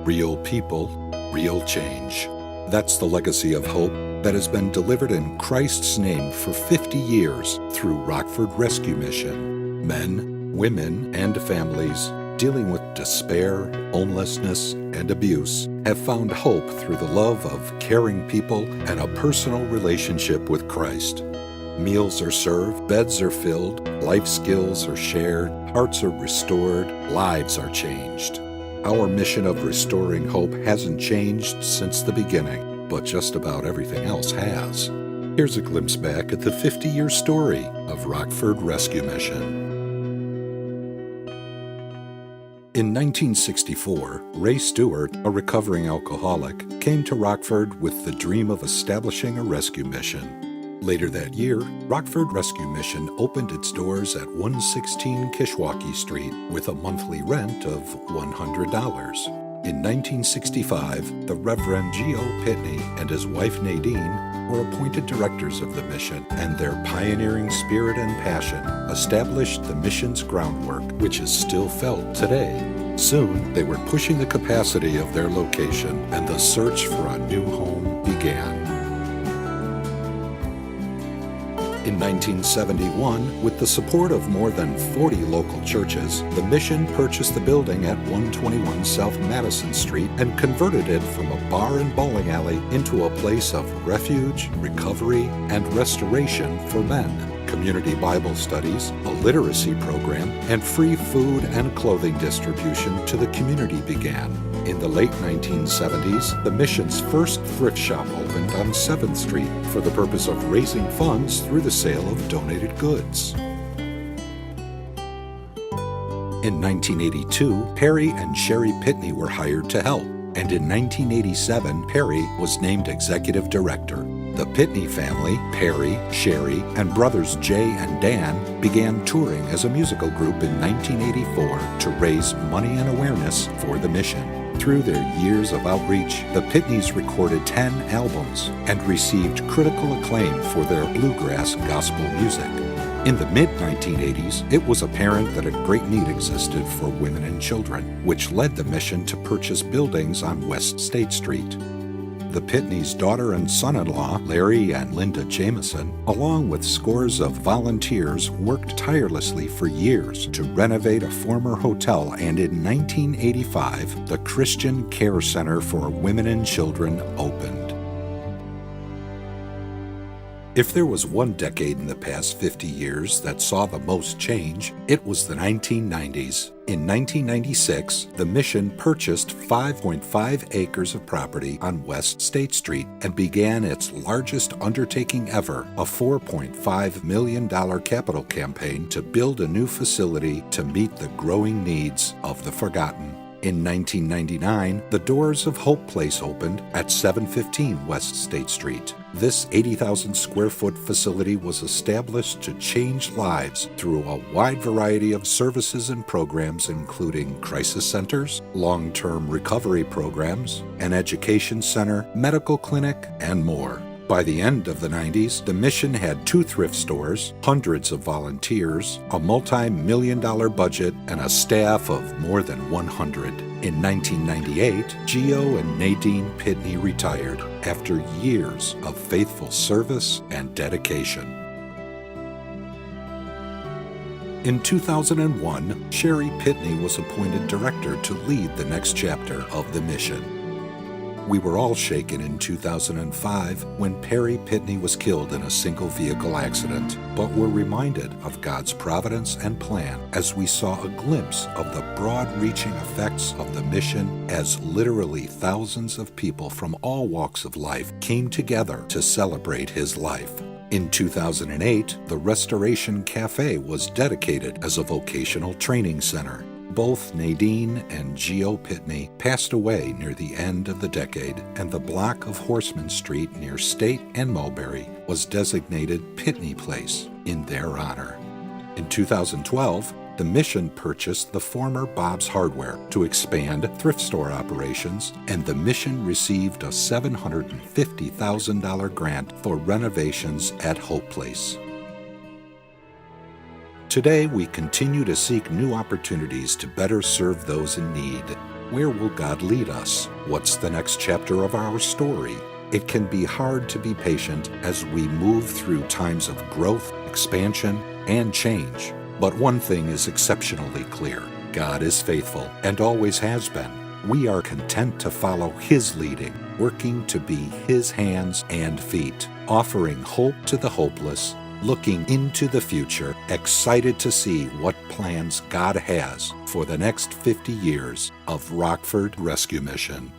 Real people, real change. That's the legacy of hope that has been delivered in Christ's name for 50 years through Rockford Rescue Mission. Men, women, and families dealing with despair, homelessness, and abuse have found hope through the love of caring people and a personal relationship with Christ. Meals are served, beds are filled, life skills are shared, hearts are restored, lives are changed. Our mission of restoring hope hasn't changed since the beginning, but just about everything else has. Here's a glimpse back at the 50-year story of Rockford Rescue Mission. In 1964, Ray Stewart, a recovering alcoholic, came to Rockford with the dream of establishing a rescue mission. Later that year, Rockford Rescue Mission opened its doors at 116 Kishwaukee Street with a monthly rent of $100. In 1965, the Reverend Geo Pitney and his wife Nadine were appointed directors of the mission, and their pioneering spirit and passion established the mission's groundwork, which is still felt today. Soon, they were pushing the capacity of their location, and the search for a new home began. In 1971, with the support of more than 40 local churches, the mission purchased the building at 121 South Madison Street and converted it from a bar and bowling alley into a place of refuge, recovery, and restoration for men. Community Bible studies, a literacy program, and free food and clothing distribution to the community began. In the late 1970s, the mission's first thrift shop opened on 7th Street for the purpose of raising funds through the sale of donated goods. In 1982, Perry and Sherry Pitney were hired to help, and in 1987, Perry was named executive director. The Pitney family, Perry, Sherry, and brothers Jay and Dan, began touring as a musical group in 1984 to raise money and awareness for the mission. Through their years of outreach, the Pitneys recorded 10 albums and received critical acclaim for their bluegrass gospel music. In the mid-1980s, it was apparent that a great need existed for women and children, which led the mission to purchase buildings on West State Street. The Pitneys' daughter and son-in-law, Larry and Linda Jameson, along with scores of volunteers, worked tirelessly for years to renovate a former hotel, and in 1985, the Christian Care Center for Women and Children opened. If there was one decade in the past 50 years that saw the most change, it was the 1990s. In 1996, the mission purchased 5.5 acres of property on West State Street and began its largest undertaking ever, a $4.5 million capital campaign to build a new facility to meet the growing needs of the forgotten. In 1999, the doors of Hope Place opened at 715 West State Street. This 80,000 square foot facility was established to change lives through a wide variety of services and programs, including crisis centers, long-term recovery programs, an education center, medical clinic, and more. By the end of the 90s, the mission had 2 thrift stores, hundreds of volunteers, a multi-million-dollar budget, and a staff of more than 100. In 1998, Geo and Nadine Pitney retired after years of faithful service and dedication. In 2001, Sherry Pitney was appointed director to lead the next chapter of the mission. We were all shaken in 2005 when Perry Pitney was killed in a single-vehicle accident, but were reminded of God's providence and plan as we saw a glimpse of the broad-reaching effects of the mission as literally thousands of people from all walks of life came together to celebrate his life. In 2008, the Restoration Cafe was dedicated as a vocational training center. Both Nadine and Geo Pitney passed away near the end of the decade, and the block of Horseman Street near State and Mulberry was designated Pitney Place in their honor. In 2012, the mission purchased the former Bob's Hardware to expand thrift store operations, and the mission received a $750,000 grant for renovations at Hope Place. Today, we continue to seek new opportunities to better serve those in need. Where will God lead us? What's the next chapter of our story? It can be hard to be patient as we move through times of growth, expansion, and change. But one thing is exceptionally clear. God is faithful and always has been. We are content to follow His leading, working to be His hands and feet, offering hope to the hopeless, looking into the future, excited to see what plans God has for the next 50 years of Rockford Rescue Mission.